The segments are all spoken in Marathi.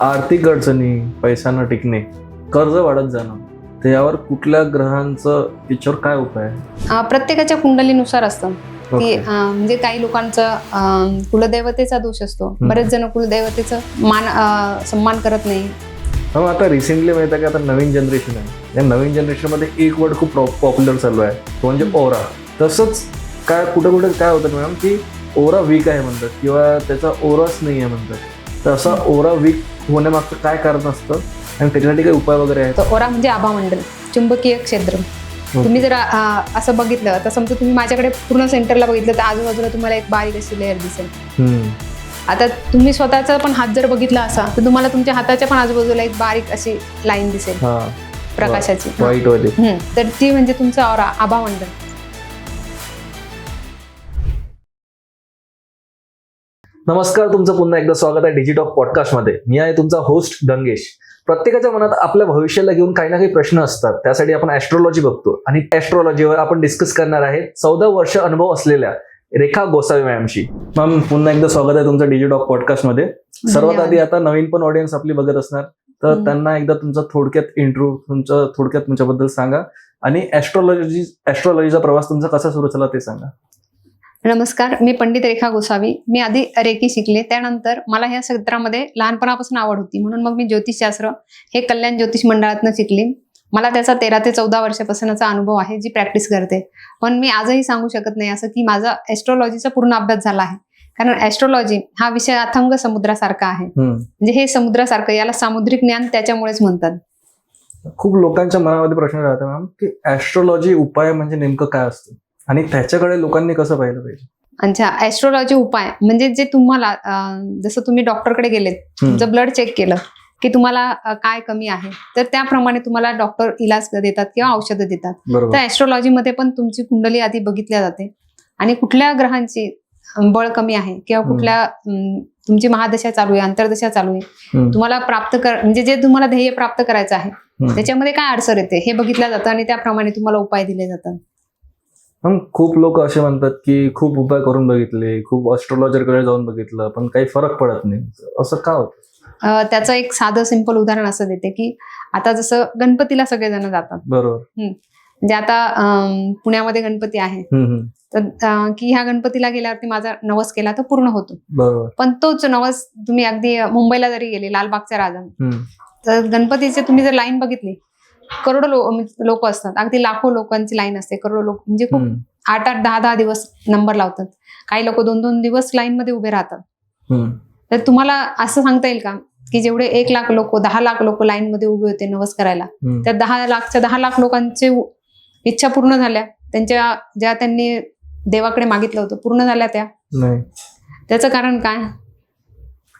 आर्थिक अडचणी, पैसा न टिकणे, कर्ज वाढत जाणं, तर यावर कुठल्या ग्रहांचं याच्यावर काय उपाय आहे? प्रत्येकाच्या कुंडलीनुसार असतं की ओके. म्हणजे काही लोकांचं कुलदैवतेचा दोष असतो. बरेच जण कुलदैवतेचं सन्मान करत नाही. मग आता रिसेंटली माहिती आहे की आता नवीन जनरेशन आहे, या नवीन जनरेशनमध्ये एक वर्ड खूप पॉप्युलर चालू आहे, तो म्हणजे ओरा. तसंच काय कुठे काय होतं मॅडम की ओरा वीक आहे म्हणतात किंवा त्याचा ओराच नाही आहे म्हणतात. तर असा ओरा वीक होण्यामागचं काय कारण असतं आणि त्याच्यासाठी काही उपाय वगैरे आहेत? तर ओरा म्हणजे आभामंडल, चुंबकीय क्षेत्र. तुम्ही जर असं बघितलं तर समजा तुम्ही माझ्याकडे पूर्ण सेंटरला बघितलं तर आजूबाजूला तुम्हाला एक बारीक अशी लेअर दिसेल. आता तुम्ही स्वतःचा पण हात जर बघितला असा तर तुम्हाला तुमच्या हाताच्या पण आजूबाजूला एक बारीक अशी लाईन दिसेल प्रकाशाची, व्हाईट वाली. तर ती म्हणजे तुमचा ओरा, आभामंडल. नमस्कार, तुमचं पुन्हा एकदा स्वागत आहे डिजिटॉक पॉडकास्टमध्ये. मी आहे तुमचा होस्ट गंगेश. प्रत्येकाच्या मनात आपल्या भविष्याला घेऊन काही ना काही प्रश्न असतात. त्यासाठी आपण ऍस्ट्रॉलॉजी बघतो आणि ऍस्ट्रॉलॉजीवर आपण डिस्कस करणार आहे 14 वर्ष अनुभव असलेल्या रेखा गोसावी मॅमशी. मॅम, पुन्हा एकदा स्वागत आहे तुमचं डिजिटॉक पॉडकास्टमध्ये. सर्वात आधी आता नवीन पण ऑडियन्स आपली बघत असणार, तर त्यांना एकदा तुमचा थोडक्यात इंट्रो, थोडक्यात तुमच्याबद्दल सांगा आणि ऍस्ट्रॉलॉजीचा प्रवास तुमचा कसा सुरू झाला ते सांगा. नमस्कार, मी पंडित रेखा गोसावी. मी आधी रेकी शिकले, त्यानंतर मला ह्या क्षेत्रामध्ये लहानपणापासून आवड होती, म्हणून मग मी ज्योतिषशास्त्र हे कल्याण ज्योतिष मंडळातनं शिकले. मला त्याचा 13 ते 14 वर्षापासूनचा अनुभव आहे, जी प्रॅक्टिस करते. पण मी आजही सांगू शकत नाही असं की माझा ऍस्ट्रॉलॉजीचा पूर्ण अभ्यास झाला आहे, कारण ऍस्ट्रॉलॉजी हा विषय अथंग समुद्रासारखा आहे. म्हणजे हे समुद्रासारखं, याला सामुद्रिक ज्ञान त्याच्यामुळेच म्हणतात. खूप लोकांच्या मनामध्ये प्रश्न राहतो मॅम की ऍस्ट्रॉलॉजी उपाय म्हणजे नेमकं काय असतं आणि त्याच्याकडे लोकांनी कसं पाहिलं पाहिजे? अच्छा, ऍस्ट्रॉलॉजी उपाय म्हणजे जे तुम्हाला जसं तुम्ही डॉक्टरकडे गेलेत, तुमचं ब्लड चेक केलं की तुम्हाला काय कमी आहे, तर त्याप्रमाणे तुम्हाला डॉक्टर इलाज देतात किंवा औषधं देतात. तर ऍस्ट्रॉलॉजीमध्ये पण तुमची कुंडली आधी बघितल्या जाते आणि कुठल्या ग्रहांची बळ कमी आहे किंवा कुठल्या तुमची महादशा चालू आहे, अंतर्दशा चालू आहे, तुम्हाला म्हणजे जे तुम्हाला ध्येय प्राप्त करायचं आहे त्याच्यामध्ये काय अडचण येते हे बघितलं जातं आणि त्याप्रमाणे तुम्हाला उपाय दिले जातात. खूप लोक असे म्हणतात की खूप उपाय करून बघितले, खूप ऍस्ट्रॉलॉजरकडे जाऊन बघितलं, पण काही फरक पडत नाही. असं का होतं? त्याचं एक साधं सिंपल उदाहरण असं देते की आता जसं गणपतीला सगळेजण जातात, बरोबर. म्हणजे आता पुण्यामध्ये गणपती आहे, तर की ह्या गणपतीला गेल्यावरती माझा नवस केला तर पूर्ण होतो. बरोबर. पण तोच नवस तुम्ही अगदी मुंबईला जरी गेले, लालबागच्या राजा, तर गणपतीचे तुम्ही जर लाईन बघितली, करोडो लोक असतात, अगदी लाखो लोकांची लाईन असते, करोडो लोक, म्हणजे खूप 8-8, 10-10 दिवस नंबर लावतात. काही लोक 2-2 दिवस लाईन मध्ये उभे राहतात. तर तुम्हाला असं सांगता येईल का की जेवढे 1 लाख लोक, 10 लाख लोक लाईन मध्ये उभे होते नवस करायला, त्या 10 लाख लोकांची इच्छा पूर्ण झाल्या? त्यांच्या ज्या त्यांनी देवाकडे मागितलं होतं पूर्ण झाल्या त्या नाही? त्याचं कारण काय?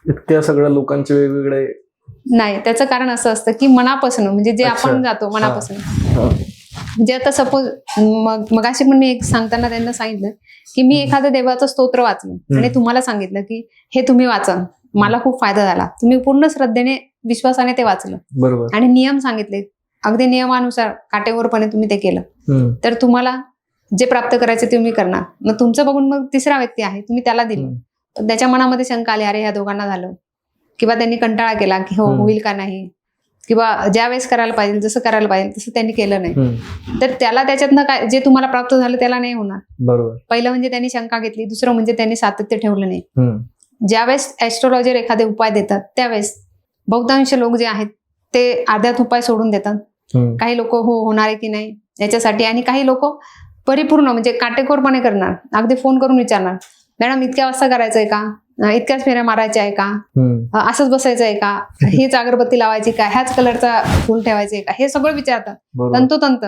इतक्या सगळ्या लोकांचे वेगवेगळे नाही, त्याचं कारण असं असतं की मनापासून, म्हणजे जे आपण जातो मनापासून. म्हणजे आता सपोज मगाशी पण मी एक सांगताना त्यांना सांगितलं की मी एखादं देवाचं स्तोत्र वाचलं आणि तुम्हाला सांगितलं की हे तुम्ही वाचा, मला खूप फायदा झाला, तुम्ही पूर्ण श्रद्धेने, विश्वासाने ते वाचलं, बरोबर, आणि नियम सांगितले, अगदी नियमानुसार काटेकोरपणे तुम्ही ते केलं, तर तुम्हाला जे प्राप्त करायचे ते तुम्ही करणार. मग तुमचं बघून मग तिसरा व्यक्ती आहे, तुम्ही त्याला दिलं, पण त्याच्या मनामध्ये शंका आली, अरे ह्या दोघांना झालं, किंवा त्यांनी कंटाळा केला की हो होईल का नाही, किंवा ज्या वेळेस करायला पाहिजे, जसं करायला पाहिजे तसं त्यांनी केलं नाही, तर त्याला त्याच्यातनं काय, जे तुम्हाला प्राप्त झालं त्याला नाही होणार. बरोबर. पहिलं म्हणजे त्यांनी शंका घेतली, दुसरं म्हणजे त्यांनी सातत्य ठेवलं नाही. ज्यावेळेस ऍस्ट्रॉलॉजर एखादे उपाय देतात त्यावेळेस बहुतांश लोक जे आहेत ते अर्ध्यात उपाय सोडून देतात. काही लोक हो होणार आहे की नाही याच्यासाठी, आणि काही लोक परिपूर्ण म्हणजे काटेकोरपणे करणार, अगदी फोन करून विचारणार, मॅडम इतक्या वाजता करायचंय का, इतक्याच फेऱ्या मारायच्या आहे का, असंच बसायचं आहे का, हीच अगरबत्ती लावायची का, ह्याच कलरचा फुल ठेवायचे का, हे सगळं विचारतात, तंतोतंत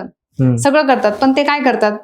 सगळं करतात. पण ते काय करतात,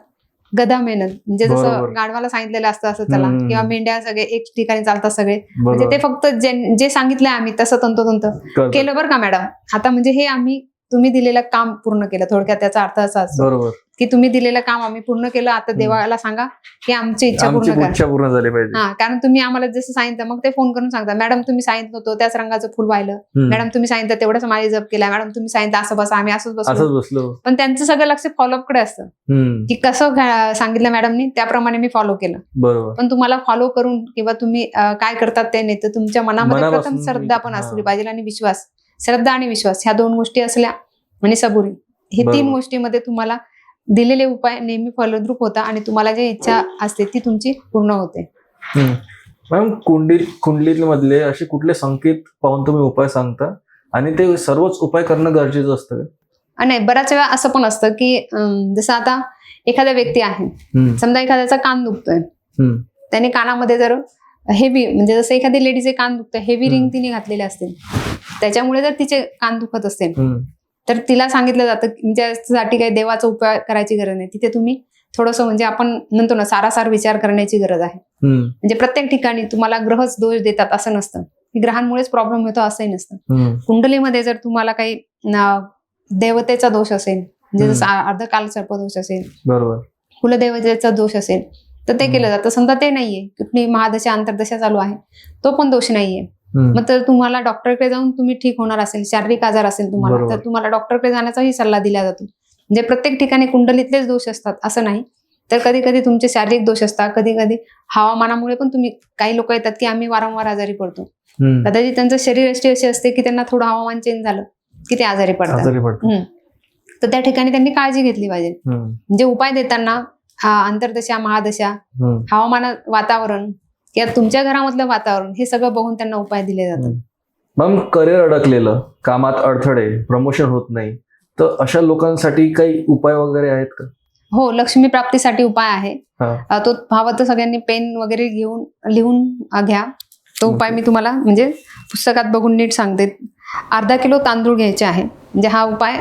गधा मेहनत, म्हणजे जसं गाढवाला सांगितलेलं असतं असं चला, किंवा मेंढ्या सगळे एक ठिकाणी चालतात सगळे, म्हणजे ते फक्त जे सांगितलंय आम्ही तसं तंतोतंत केलं बरं का मॅडम, आता म्हणजे हे आम्ही तुम्ही दिलेलं काम पूर्ण केलं. थोडक्यात त्याचा अर्थ असा असतो बरोबर की तुम्ही दिलेलं काम आम्ही पूर्ण केलं, आता देवाला सांगा की आमची इच्छा आमची पूर्ण करा. इच्छा पूर्ण झाली पाहिजे. हा, कारण तुम्ही आम्हाला जसं सांगितलं मग ते फोन करून सांगता, मॅडम तुम्ही सांगितलं होतं त्याच रंगाचं फुल वाहिलं, मॅडम तुम्ही सांगितलं तेवढंच माळी जप केला, मॅडम तुम्ही सांगितलं असं बसा, आम्ही असंच बसलो. पण त्यांचं सगळं लक्ष फॉलोअप कडे असतं की कसं सांगितलं मॅडमनी त्याप्रमाणे मी फॉलो केलं. बरोबर. पण तुम्हाला फॉलो करून किंवा तुम्ही काय करतात ते नाही, तर तुमच्या मनामध्ये प्रथम श्रद्धा पण असली पाहिजे आणि विश्वास. श्रद्धा आणि विश्वास ह्या 2 गोष्टी असल्या आणि सबुरी, हे 3 गोष्टीमध्ये तुम्हाला दिलेले उपाय नेहमी फलद्रूप होता आणि तुम्हाला जी इच्छा असते ती तुमची पूर्ण होते. मॅम, कुंडली मधले असे कुठले संकेत पाहून तुम्ही उपाय सांगता आणि ते सर्वच उपाय करणं गरजेचं असतं? नाही, बऱ्याच वेळा असं पण असतं की जसं आता एखादा व्यक्ती आहे, समजा एखाद्याचा कान दुखतोय, त्याने कानामध्ये जर हेवी, म्हणजे जसं एखादी लेडीचे कान दुखतं, हेवी रिंग तिने घातलेले असतील, त्याच्यामुळे जर तिचे कान दुखत असतील तर तिला सांगितलं जातं त्यासाठी काही देवाचा उपाय करायची गरज नाही. तिथे तुम्ही थोडंसं, म्हणजे आपण म्हणतो ना, सारासार विचार करण्याची गरज आहे. म्हणजे प्रत्येक ठिकाणी तुम्हाला ग्रहच दोष देतात असं नसतं, की ग्रहांमुळेच प्रॉब्लेम होतो असंही नसतं. कुंडलीमध्ये जर तुम्हाला काही देवतेचा दोष असेल, म्हणजे जसं अर्धकाल सर्पदोष असेल, बरोबर, कुलदेवतेचा दोष असेल, तर ते केलं जातं. समजा ते नाहीये, कुठली महादशा अंतर्दशा चालू आहे, तो पण दोष नाहीये, मग तर तुम्हाला डॉक्टरकडे जाऊन तुम्ही ठीक होणार असेल, शारीरिक आजार असेल तुम्हाला, तर तुम्हाला डॉक्टरकडे जाण्याचाही सल्ला दिला जातो. म्हणजे प्रत्येक ठिकाणी कुंडलीतलेच दोष असतात असं नाही, तर कधी कधी तुमचे शारीरिक दोष असतात, कधी कधी हवामानामुळे पण तुम्ही, काही लोक येतात की आम्ही वारंवार आजारी पडतो, कदाचित त्यांचं शरीरयष्टी अशी असते की त्यांना थोडं हवामान चेंज झालं की ते आजारी पडतात. तर त्या ठिकाणी त्यांनी काळजी घेतली पाहिजे. म्हणजे उपाय देताना अंतर्दशा, महादशा, हवामान, वातावरण किंवा तुमच्या घरामधलं वातावरण हे सगळं बघून त्यांना उपाय दिले जातात. मग करिअर अडकलेलं, कामात अडथळे, प्रमोशन होत नाही, तर अशा लोकांसाठी काही उपाय वगैरे आहेत का? हो, लक्ष्मी प्राप्तीसाठी उपाय आहे. तो हवं तर सगळ्यांनी पेन वगैरे घेऊन लिहून घ्या. तो उपाय मी तुम्हाला म्हणजे पुस्तकात बघून नीट सांगते. अर्धा किलो तांदूळ घ्यायचे आहे. म्हणजे हा उपाय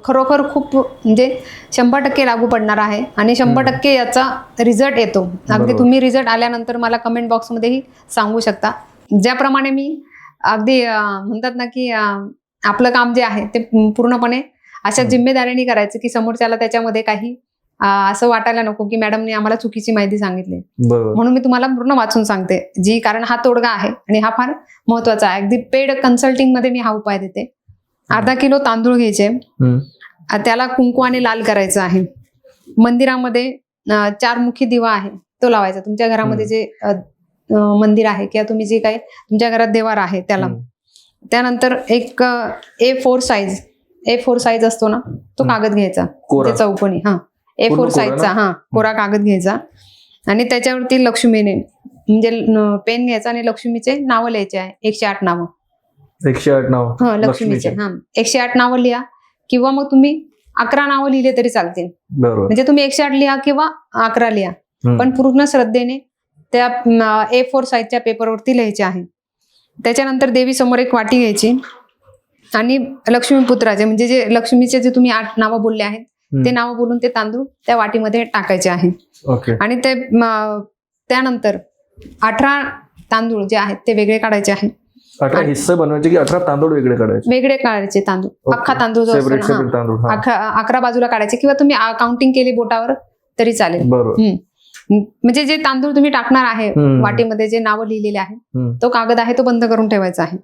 खरोखर खूप म्हणजे 100% लागू पडणार आहे आणि 100% याचा रिझल्ट येतो. अगदी तुम्ही रिझल्ट आल्यानंतर मला कमेंट बॉक्समध्येही सांगू शकता. ज्याप्रमाणे मी अगदी म्हणतात ना की आपलं काम जे आहे ते पूर्णपणे अशा जिम्मेदारीने करायचं की समोरच्याला त्याच्यामध्ये काही असं वाटायला नको की मॅडमने आम्हाला चुकीची माहिती सांगितली. म्हणून मी तुम्हाला पूर्ण वाचून सांगते कारण हा तोडगा आहे आणि हा फार महत्वाचा आहे. अगदी पेड कन्सल्टिंग मध्ये मी हा उपाय देते. अर्धा किलो तांदूळ घ्यायचे, त्याला कुंकवाने लाल करायचं आहे. मंदिरामध्ये 4 मुखी दिवा आहे तो लावायचा. तुमच्या घरामध्ये जे मंदिर आहे किंवा तुम्ही जे काही तुमच्या घरात देवार आहे त्याला. त्यानंतर एक A4 साईज असतो ना, तो कागद घ्यायचा, ते चौकोनी, A4 साईजचा कोरा कागद घ्यायचा आणि त्याच्यावरती लक्ष्मीने म्हणजे पेन घ्यायचा आणि लक्ष्मीचे नावं लिहायचे आहे. 108 नावं. 108 नाव लक्ष्मीचे 108 नावं लिहा किंवा मग तुम्ही 11 नावं लिहिले तरी चालतील. म्हणजे तुम्ही 108 लिहा किंवा 11 लिहा, पण पूर्ण श्रद्धेने त्या A4 साईजच्या पेपरवरती लिहायचे आहे. त्याच्यानंतर देवी समोर एक वाटी घ्यायची आणि लक्ष्मीपुत्राचे म्हणजे जे लक्ष्मीचे जे तुम्ही 8 नावं बोलले आहेत ते नावं बोलून ते तांदूळ त्या वाटीमध्ये टाकायचे आहे. आणि ते त्यानंतर 18 तांदूळ जे आहेत ते वेगळे काढायचे आहेत. 18 हिस्से बनवायचे की 18 तांदूळ वेगळे काढायचे तांदूळ. अख्खा तांदूळ जो असतो ना, 11 बाजूला काढायचे किंवा तुम्ही काउंटिंग केली बोटावर तरी चालेल. म्हणजे जे तांदूळ तुम्ही टाकणार आहे वाटीमध्ये जे नावं लिहिलेले आहे तो कागद आहे तो बंद करून ठेवायचा आहे.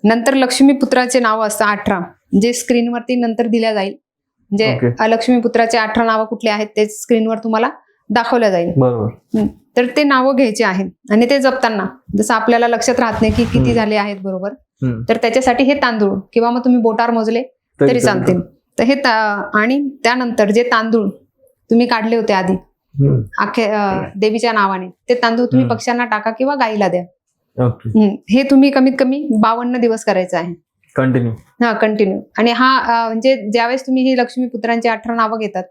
नंतर लक्ष्मीपुत्राचे नाव असतात 18, जे स्क्रीनवरती नंतर दिल्या जाईल. म्हणजे लक्ष्मीपुत्राचे 18 नावं कुठले आहेत ते स्क्रीनवर तुम्हाला दाखवल्या जाईल. तर ते नावं घ्यायचे आहेत आणि ते जपताना जसं आपल्याला लक्षात राहत नाही की किती झाले आहेत बरोबर, तर त्याच्यासाठी हे तांदूळ किंवा मग तुम्ही बोटावर मोजले तरी चालतील. तर हे आणि त्यानंतर जे तांदूळ तुम्ही काढले होते आधी देवीच्या नावाने, ते तांदूळ तुम्ही पक्ष्यांना टाका किंवा गाईला द्या. हे तुम्ही कमीत कमी 52 दिवस करायचं आहे कंटिन्यू. आणि म्हणजे ज्यावेळेस तुम्ही ही लक्ष्मीपुत्रांची 18 नावं घेतात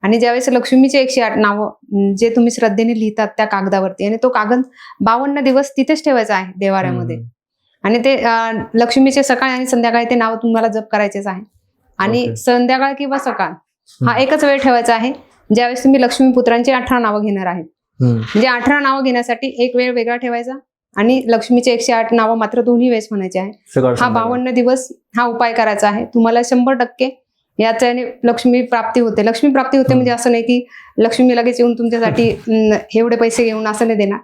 आणि ज्यावेळेस लक्ष्मीचे 108 नावं जे तुम्ही श्रद्धेने लिहितात त्या कागदावरती, आणि तो कागद 52 दिवस तिथेच ठेवायचा आहे देवाऱ्यामध्ये. आणि ते लक्ष्मीचे सकाळी आणि संध्याकाळी ते नाव तुम्हाला जप करायचेच आहे. आणि संध्याकाळ किंवा सकाळ हा एकच वेळ ठेवायचा आहे ज्यावेळेस तुम्ही लक्ष्मीपुत्रांची 18 नावं घेणार आहेत. म्हणजे 18 नावं घेण्यासाठी एक वेळ वेगळा ठेवायचा आणि लक्ष्मीचे 108 नावं मात्र दोन्ही वेळेस म्हणायचे आहे. सकाळ हा संध्याकाळ. 52 दिवस हा उपाय करायचा आहे. तुम्हाला 100% याच्याने लक्ष्मी प्राप्ती होते. लक्ष्मी प्राप्ती होते म्हणजे असं नाही की लक्ष्मी लगेच येऊन तुमच्यासाठी एवढे पैसे घेऊन असं नाही देणार.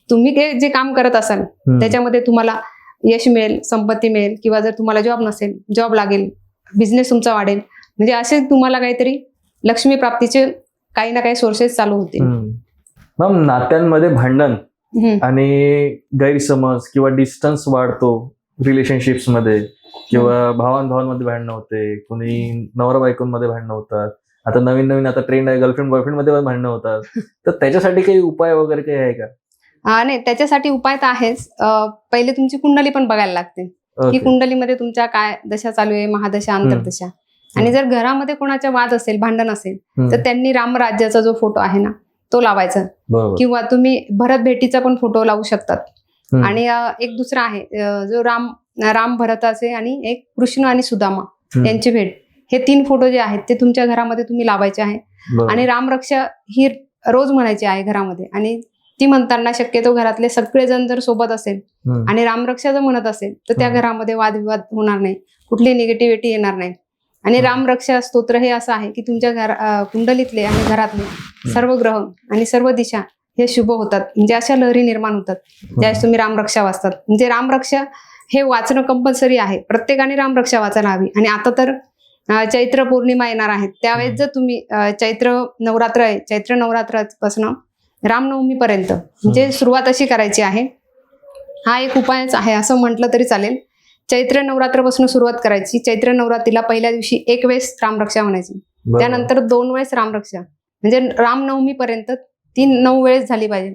तुम्ही जे काम करत असाल त्याच्यामध्ये तुम्हाला यश मिळेल, संपत्ती मिळेल, किंवा जर तुम्हाला जॉब नसेल जॉब लागेल, बिझनेस तुमचा वाढेल. म्हणजे असे तुम्हाला काहीतरी लक्ष्मी प्राप्तीचे काही ना काही सोर्सेस चालू होतील. मग नात्यांमध्ये भांडण आणि गैरसमज किंवा डिस्टन्स वाढतो रिलेशनशिप्स मध्ये, किंवा भावांमध्ये भांडणं होते, कुणी नवरा बायकोंमध्ये भांडणं होतात. आता नवीन आता ट्रेंड आहे गर्लफ्रेंड बॉयफ्रेंड मध्ये भांडणं होतात. तर त्याच्यासाठी काही उपाय वगैरे काही आहे का? नाही, त्याच्यासाठी उपाय तर आहेच. पहिले तुमची कुंडली पण बघायला लागते की कुंडलीमध्ये तुमच्या काय दशा चालू आहे, महादशा, अंतर्दशा. आणि जर घरामध्ये कोणाचा वाद असेल, भांडण असेल, तर त्यांनी रामराज्याचा जो फोटो आहे ना तो लावायचा, किंवा तुम्ही भरत भेटीचा पण फोटो लावू शकतात. आणि एक दुसरा आहे जो राम भरताचे, आणि एक कृष्ण आणि सुदामा यांची भेट. हे 3 फोटो जे आहेत ते तुमच्या घरामध्ये तुम्ही लावायचे आहे. आणि रामरक्षा ही रोज म्हणायची आहे घरामध्ये. आणि ती म्हणताना शक्यतो घरातले सगळेजण जर सोबत असेल आणि रामरक्षा जर म्हणत असेल तर त्या घरामध्ये वादविवाद होणार नाही, कुठली निगेटिव्हिटी येणार नाही. आणि रामरक्षा स्तोत्र हे असं आहे की तुमच्या कुंडलीतले आणि घरातले सर्व ग्रह आणि सर्व दिशा हे शुभ होतात. म्हणजे अशा लहरी निर्माण होतात ज्यावेळेस तुम्ही रामरक्षा वाचतात. म्हणजे रामरक्षा हे वाचणं कंपल्सरी आहे. प्रत्येकाने रामरक्षा वाचायला हवी. आणि आता तर चैत्र पौर्णिमा येणार आहेत, त्यावेळेस जर तुम्ही चैत्र नवरात्र आहे, चैत्र नवरात्रापासून रामनवमीपर्यंत म्हणजे सुरुवात अशी करायची आहे. हा एक उपायच आहे असं म्हटलं तरी चालेल. चैत्र नवरात्रापासून सुरुवात करायची. चैत्र नवरात्रीला पहिल्या दिवशी 1 वेळेस रामरक्षा म्हणायची, त्यानंतर 2 वेळेस रामरक्षा. म्हणजे रामनवमीपर्यंत ती 9 वेळेस झाली पाहिजे.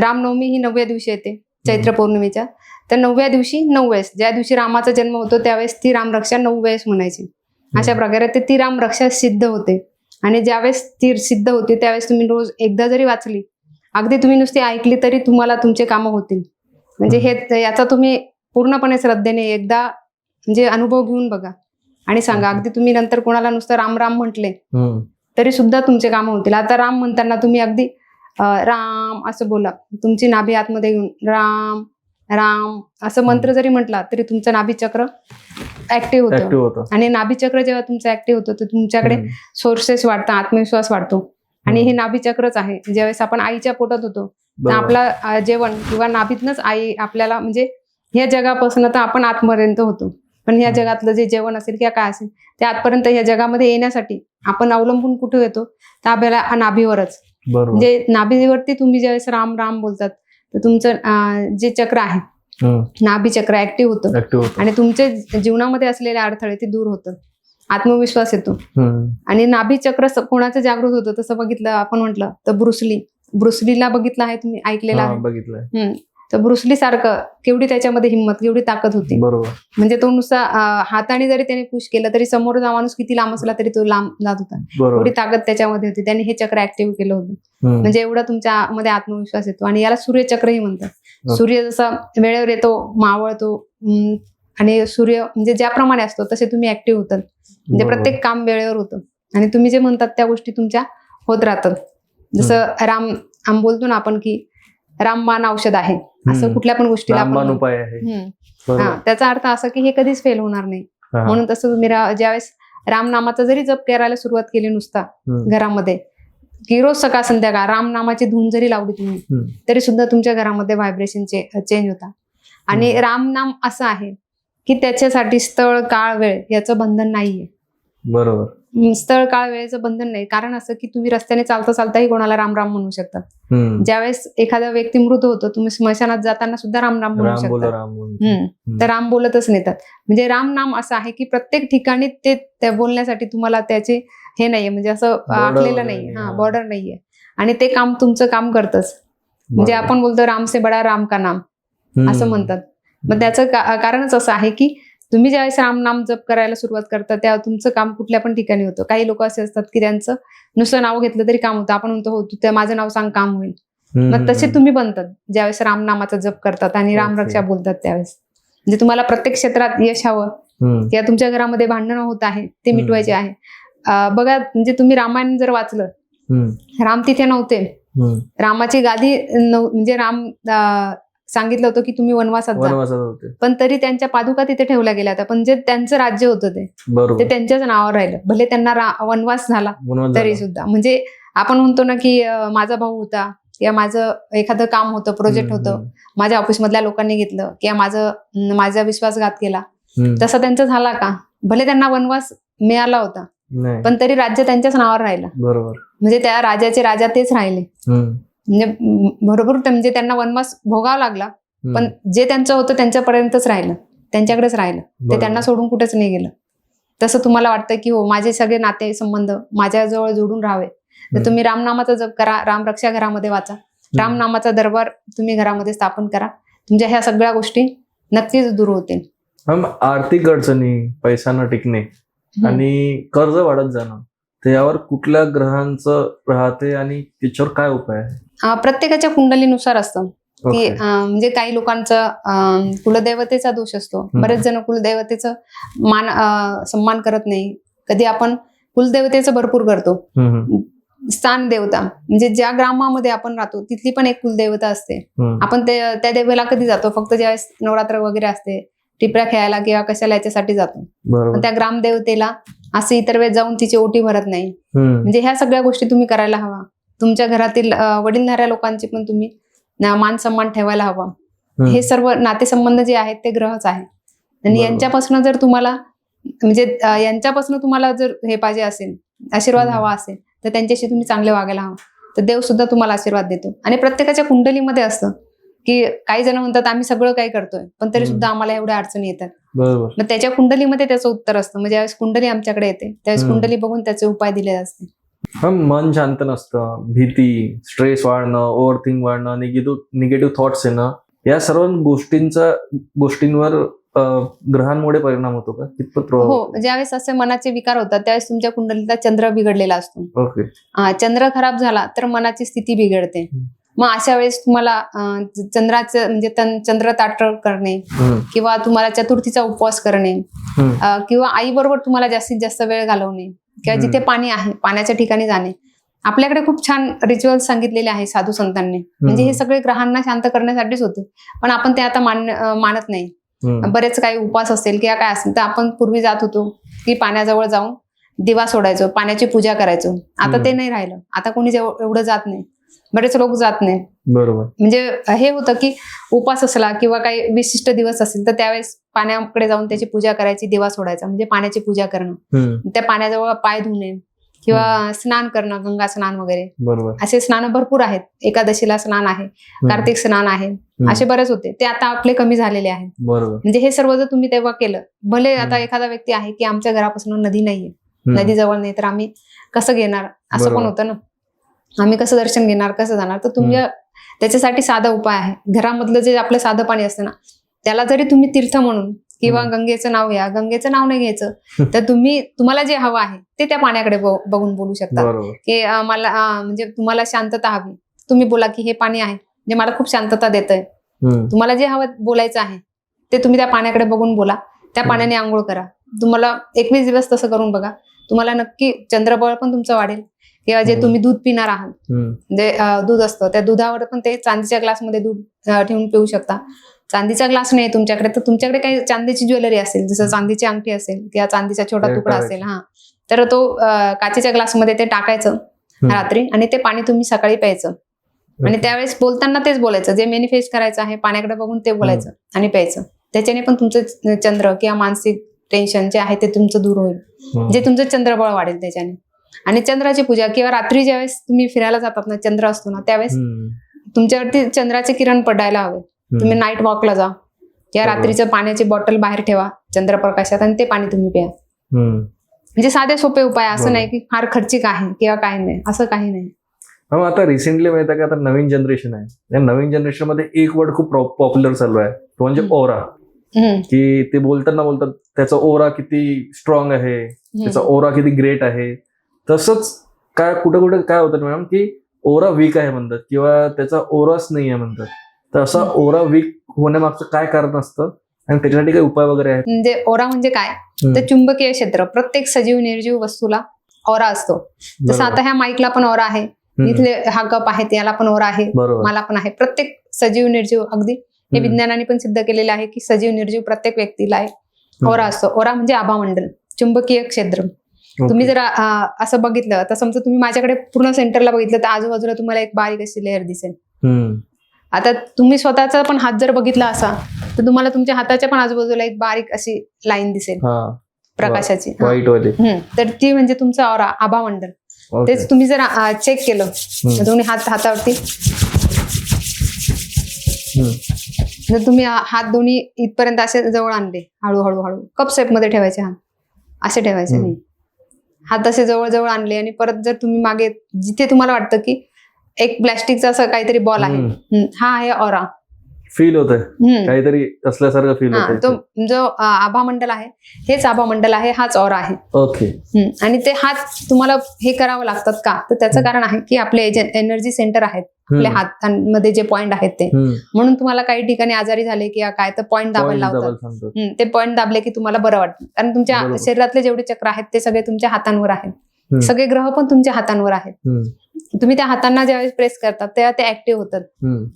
रामनवमी ही 9व्या दिवशी येते चैत्र पौर्णिमेच्या, तर 9व्या दिवशी 9 वेळेस, ज्या दिवशी रामाचा जन्म होतो त्यावेळेस ती रामरक्षा 9 वेळेस म्हणायची. अशा प्रकारे ती रामरक्षा सिद्ध होते. आणि ज्यावेळेस ती सिद्ध होते त्यावेळेस तुम्ही रोज एकदा जरी वाचली, अगदी तुम्ही नुसती ऐकली तरी तुम्हाला तुमचे कामं होतील. म्हणजे हे याचा तुम्ही पूर्णपणे श्रद्धेने एकदा म्हणजे अनुभव घेऊन बघा आणि सांगा. अगदी तुम्ही नंतर कोणाला नुसतं राम राम म्हटले तरी सुद्धा तुमचे कामं होतील. आता राम म्हणताना तुम्ही अगदी राम असं बोला, तुमची नाभी आतमध्ये घेऊन राम राम असं मंत्र जरी म्हटला तरी तुमचं नाभीचक्र ऍक्टिव्ह होतं. आणि नाभीचक्र जेव्हा तुमचं ऍक्टिव्ह होतं तर तुमच्याकडे सोर्सेस वाढतात, आत्मविश्वास वाढतो. आणि हे नाभीचक्रच आहे. ज्यावेळेस आपण आईच्या पोटात होतो तर आपला जेवण किंवा नाभीतनच आई आपल्याला म्हणजे ह्या जगापासून तर आपण आतपर्यंत होतो, पण ह्या जगातलं जे जेवण असेल किंवा काय असेल ते आतपर्यंत ह्या जगामध्ये येण्यासाठी आपण अवलंबून कुठे येतो तर आपल्याला नाभीवरच. म्हणजे नाभीवरती तुम्ही ज्यावेळेस राम राम बोलतात तर तुमचं जे चक्र आहे नाभी चक्र ऍक्टिव्ह होतं आणि तुमच्या जीवनामध्ये असलेले अडथळे ते दूर होतं, आत्मविश्वास येतो. आणि नाभी चक्र कोणाचं जागृत होतं तसं बघितलं आपण म्हटलं तर ब्रुसलीला बघितलं आहे तुम्ही, ऐकलेलं आहे. तर ब्रुसली सारखं केवढी त्याच्यामध्ये हिंमत, केवढी ताकद होती. म्हणजे तो नुसता हाताने जरी त्याने पुश केलं तरी समोरचा माणूस किती लांब असला तरी तो लांब जात होता, एवढी ताकद त्याच्यामध्ये होती. त्याने हे चक्र ऍक्टिव्ह केलं होतं. म्हणजे एवढा तुमच्यामध्ये आत्मविश्वास येतो. आणि याला सूर्यचक्रही म्हणतात. सूर्य जसा वेळेवर येतो, मावळतो, आणि सूर्य म्हणजे ज्याप्रमाणे असतो तसे तुम्ही ऍक्टिव्ह होतात. म्हणजे प्रत्येक काम वेळेवर होतं आणि तुम्ही जे म्हणतात त्या गोष्टी तुमच्या होत राहतात. जसं राम बोलतो ना आपण की रामबाण औषध आहे, असं कुठल्या पण गोष्टीला आपण उपाय आहे. त्याचा अर्थ असा की हे कधीच फेल होणार नाही. म्हणून तसं तुम्ही ज्यावेळेस रामनामाचा जरी जप करायला सुरुवात केली नुसता घरामध्ये, की रोज सकाळ संध्याकाळ रामनामाची धून जरी लावली तुम्ही तरी सुद्धा तुमच्या घरामध्ये व्हायब्रेशन चेंज होता. आणि रामनाम असं आहे की त्याच्यासाठी स्थळ काळ वेळ याचं बंधन नाहीये. बरोबर. स्थळ काळ वेळेचं बंधन नाही. कारण असं की तुम्ही रस्त्याने चालता चालताही कोणाला राम राम म्हणू शकता. ज्यावेळेस एखादा व्यक्ती मृत होतो तुम्ही स्मशानात जाताना सुद्धा राम राम म्हणू शकता. तर राम बोलतच नेतात. म्हणजे राम नाम असं आहे की प्रत्येक ठिकाणी ते बोलण्यासाठी तुम्हाला त्याचे हे नाहीये, म्हणजे असं आखलेलं नाहीये, बॉर्डर नाहीये. आणि ते काम तुमचं काम करतच. म्हणजे आपण बोलतो राम से बडा राम का नाम असं म्हणतात. मग त्याचं कारणच असं आहे की तुम्ही ज्यावेळेस रामनाम जप करायला सुरुवात करता तेव्हा तुमचं काम कुठल्या पण ठिकाणी होतं. काही लोक असे असतात की त्यांचं नुसतं नाव घेतलं तरी काम होतं. आपण म्हणतो हो तू माझं नाव सांग काम होईल. मग तसे तुम्ही बनतात ज्यावेळेस रामनामाचा जप करतात आणि रामरक्षा बोलतात त्यावेळेस. म्हणजे तुम्हाला प्रत्येक क्षेत्रात यश हवं किंवा तुमच्या घरामध्ये भांडणं होत आहे ते मिटवायचे आहे. बघा म्हणजे तुम्ही रामायण जर वाचलं, राम तिथे नव्हते, रामाची गादी म्हणजे राम सांगितलं होतं की तुम्ही वनवासात जा, वनवासात होते. पण तरी त्यांच्या पादुका तिथे ठेवल्या गेल्या होत्या. पण जे त्यांचं राज्य होतं ते बरोबर. त्यांच्याच नावावर राहिलं. भले त्यांना वनवास झाला वनवास तरी झाला. सुद्धा. म्हणजे आपण म्हणतो ना की माझा भाऊ होता किंवा माझं एखादं काम होतं, प्रोजेक्ट होतं, माझ्या ऑफिसमधल्या लोकांनी घेतलं किंवा माझा विश्वासघात केला, तसा त्यांचा झाला का? भले त्यांना वनवास मिळाला होता, नाही. पण तरी राज्य त्यांच्याच नावावर राहिलं. बरोबर. म्हणजे त्या राजाचे राजा तेच राहिले. म्हणजे बरोबर म्हणजे त्यांना वनवास भोगावा लागला, पण जे त्यांचं होतं त्यांच्यापर्यंतच राहिलं, त्यांच्याकडेच राहिलं. ते त्यांना सोडून कुठेच नाही गेलं. तसं तुम्हाला वाटतं की हो माझे सगळे नाते संबंध माझ्याजवळ जोडून राहावे, तर तुम्ही रामनामाचा जप करा, रामरक्षा घरामध्ये वाचा, रामनामाचा दरबार तुम्ही घरामध्ये स्थापन करा. तुमच्या ह्या सगळ्या गोष्टी नक्कीच दूर होतील. आर्थिक अडचणी, पैसा न टिकणे आणि कर्ज वाढत जाणं, त्यावर कुठल्या ग्रहांचं राहते आणि त्याच्यावर काय उपाय आहे? प्रत्येकाच्या कुंडलीनुसार असतं की म्हणजे काही लोकांचा कुलदैवतेचा दोष असतो. बरेच जण कुलदैवतेचं सन्मान करत नाही. कधी आपण कुलदेवतेचं भरपूर करतो. स्थान देवता म्हणजे ज्या ग्रामामध्ये आपण राहतो तिथली पण एक कुलदेवता असते. आपण त्या देवीला कधी जातो? फक्त ज्यावेळेस नवरात्र वगैरे असते, टिपऱ्या खेळायला किंवा कशाला याच्यासाठी जातो. पण त्या ग्रामदेवतेला असं इतर वेळेस जाऊन तिची ओटी भरत नाही. म्हणजे ह्या सगळ्या गोष्टी तुम्ही करायला हवा. तुमच्या घरातील वडीलधाऱ्या लोकांची पण तुम्ही मान सन्मान ठेवायला हवा. हे सर्व नातेसंबंध जे आहेत ते ग्रहच आहेत. आणि यांच्यापासून जर तुम्हाला म्हणजे यांच्यापासून तुम्हाला जर हे पाहिजे असेल, आशीर्वाद हवा असेल, तर त्यांच्याशी तुम्ही चांगले वागायला हवं. तर देव सुद्धा तुम्हाला आशीर्वाद देतो. आणि प्रत्येकाच्या कुंडलीमध्ये असतं की काही जण म्हणतात आम्ही सगळं काही करतोय पण तरी सुद्धा आम्हाला एवढ्या अडचणी येतात. मग त्याच्या कुंडलीमध्ये त्याचं उत्तर असतं. म्हणजे ज्यावेळेस कुंडली आमच्याकडे येते त्यावेळेस कुंडली बघून त्याचे उपाय दिले असते. मन शांत नसतं, भीती, स्ट्रेस वाढणं, ओव्हर थिंक वाढणं, निगेटिव्ह थॉट्स येणं, या सर्व गोष्टींवर ग्रहांमुळे परिणाम होतो का? कितपत प्रभाव? हो, ज्यावेळेस असे मनाचे विकार होतात त्यावेळेस तुमच्या कुंडलीचा चंद्र बिघडलेला असतो. ओके. चंद्र खराब झाला तर मनाची स्थिती बिघडते. मग अशा वेळेस तुम्हाला चंद्राचं म्हणजे चंद्र ताटळ करणे किंवा तुम्हाला चतुर्थीचा उपवास करणे किंवा आई बरोबर तुम्हाला जास्तीत जास्त वेळ घालवणे किंवा जिथे पाणी आहे पाण्याच्या ठिकाणी जाणे. आपल्याकडे खूप छान रिच्युअल्स सांगितलेले आहे साधू संतांनी. म्हणजे हे सगळे ग्रहांना शांत करण्यासाठीच होते, पण आपण ते आता मानत नाही. बरेच काही उपवास असेल किंवा काय असेल तर आपण पूर्वी जात होतो की पाण्याजवळ जाऊन दिवा सोडायचो, पाण्याची पूजा करायचो. आता ते नाही राहिलं. आता कोणी एवढं जात नाही, बरेच लोक जात नाही. बरोबर. म्हणजे हे होतं की उपवास असला किंवा काही विशिष्ट दिवस असेल तर त्यावेळेस पाण्याकडे जाऊन त्याची पूजा करायची, दिवा सोडायचा, म्हणजे पाण्याची पूजा करणं. त्या पाण्याजवळ पाय धुणे किंवा स्नान करणं, गंगा स्नान वगैरे. बरोबर. असे स्नान भरपूर आहेत. एकादशीला स्नान आहे, कार्तिक स्नान आहे, असे बरेच होते. ते आता आपले कमी झालेले आहेत. बरोबर. म्हणजे हे सर्व जर तुम्ही तेव्हा केलं, भले आता एखादा व्यक्ती आहे की आमच्या घरापासून नदी नाहीये, नदी जवळ नाही, तर आम्ही कसं घेणार असं पण होतं ना. आम्ही कसं दर्शन घेणार, कसं जाणार? तर तुमच्या त्याच्यासाठी साधा उपाय आहे. घरामधलं जे आपलं साधं पाणी असतं ना, त्याला जरी तुम्ही तीर्थ म्हणून किंवा गंगेचं नाव घ्या, गंगेचं नाव नाही घ्यायचं, तर तुम्हाला जे हवं आहे ते त्या पाण्याकडे बघून बोलू शकता की मला म्हणजे तुम्हाला शांतता हवी. तुम्ही बोला की हे पाणी आहे जे मला खूप शांतता देतंय. तुम्हाला जे हवं बोलायचं आहे ते तुम्ही त्या पाण्याकडे बघून बोला. त्या पाण्याने आंघोळ करा. तुम्हाला 21 दिवस तसं करून बघा. तुम्हाला नक्की चंद्रबळ पण तुमचं वाढेल. किंवा जे तुम्ही दूध पिणार आहात, म्हणजे दूध असतं, त्या दुधावर पण ते चांदीच्या ग्लासमध्ये दूध ठेवून पिऊ शकता. चांदीचा ग्लास नाही तुमच्याकडे तर तुमच्याकडे काही चांदीची ज्वेलरी असेल, जसं चांदीची अंगठी असेल किंवा चांदीचा छोटा तुकडा असेल, तर तो काचेच्या ग्लासमध्ये ते टाकायचं रात्री आणि ते पाणी तुम्ही सकाळी प्यायचं. आणि त्यावेळेस बोलताना तेच बोलायचं, जे मॅनिफेस्ट करायचं आहे पाण्याकडे बघून ते बोलायचं आणि प्यायचं. त्याच्याने पण तुमचं चंद्र किंवा मानसिक टेन्शन जे आहे ते तुमचं दूर होईल, जे तुमचं चंद्रबळ वाढेल त्याच्याने. आणि चंद्राची पूजा किंवा रात्री ज्यावेळेस तुम्ही फिरायला जातात ना, चंद्र असतो ना, त्यावेळेस तुमच्यावरती चंद्राचे किरण पडायला हवे. तुम्ही नाईट वॉकला जा किंवा रात्रीचं पाण्याची बॉटल बाहेर ठेवा चंद्रप्रकाशात आणि ते पाणी तुम्ही प्या. म्हणजे साधे सोपे उपाय, असं नाही की फार खर्चिक आहे किंवा काही नाही, असं काही नाही. आता रिसेंटली माहिती आहे का, आता नवीन जनरेशन आहे, या नवीन जनरेशन मध्ये एक वर्ड खूप पॉप्युलर चालू आहे, तो म्हणजे ओरा. की ते बोलतात त्याचा ओरा किती स्ट्रॉंग आहे, त्याचा ओरा किती ग्रेट आहे. तसंच काय कुठे काय होतं मॅडम की ओरा वीक आहे म्हणतात किंवा त्याचा ओराच नाही आहे म्हणतात. तर असा ओरा वीक होण्यामागचं काय कारण असतं आणि त्याच्यासाठी काही उपाय वगैरे आहेत? म्हणजे ओरा म्हणजे काय, तर चुंबकीय क्षेत्र. प्रत्येक सजीव निर्जीव वस्तूला ओरा असतो. जसं आता ह्या माईकला पण ओरा आहे, इथले हा कप आहे त्याला पण ओरा आहे, मला पण आहे. प्रत्येक सजीव निर्जीव अगदी हे विज्ञानाने पण सिद्ध केलेलं आहे की सजीव निर्जीव प्रत्येक व्यक्तीला आहे ओरा असतो. ओरा म्हणजे आभामंडल, चुंबकीय क्षेत्र. तुम्ही जर असं बघितलं तर समजा तुम्ही माझ्याकडे पूर्ण सेंटरला बघितलं तर आजूबाजूला तुम्हाला एक बारीक अशी लेअर दिसेल. आता तुम्ही स्वतःचा पण हात जर बघितला असा तर तुम्हाला तुमच्या हाताच्या पण आजूबाजूला एक बारीक अशी लाईन दिसेल प्रकाशाची. तर ती म्हणजे तुमचा ऑरा, आभामंडल. तेच तुम्ही जर चेक केलं दोन्ही हातावरती, जर तुम्ही हात दोन्ही इथपर्यंत असे जवळ आणले, हळूहळू हळू कप शेप मध्ये ठेवायचे, हात असे ठेवायचे नाही, हात असे जवळ जवळ आणले आणि परत जर तुम्ही मागे जिथे तुम्हाला वाटतं की एक प्लॅस्टिकचा असं काहीतरी बॉल आहे, हा आहे ऑरा. फील होत काहीतरी असल्यासारखं फील होत. तो जो आभामंडल आहे हेच आभामंडल आहे, हाच ऑरा आहे. ओके. आणि ते हात तुम्हाला हे करावं लागतात का, तर त्याचं कारण आहे की आपले एनर्जी सेंटर आहेत आपल्या हातांमध्ये जे पॉइंट आहेत ते, म्हणून तुम्हाला काही ठिकाणी आजारी झाले किंवा काय तर पॉइंट दाबायला लावतात. ते पॉइंट दाबले की तुम्हाला बरं वाटतं, कारण तुमच्या शरीरातले जेवढे चक्र आहेत ते सगळे तुमच्या हातांवर आहेत. सगळे ग्रह पण तुमच्या हातांवर आहेत. तुम्ही त्या हातांना ज्यावेळेस प्रेस करतात तेव्हा ते ऍक्टिव्ह होतात.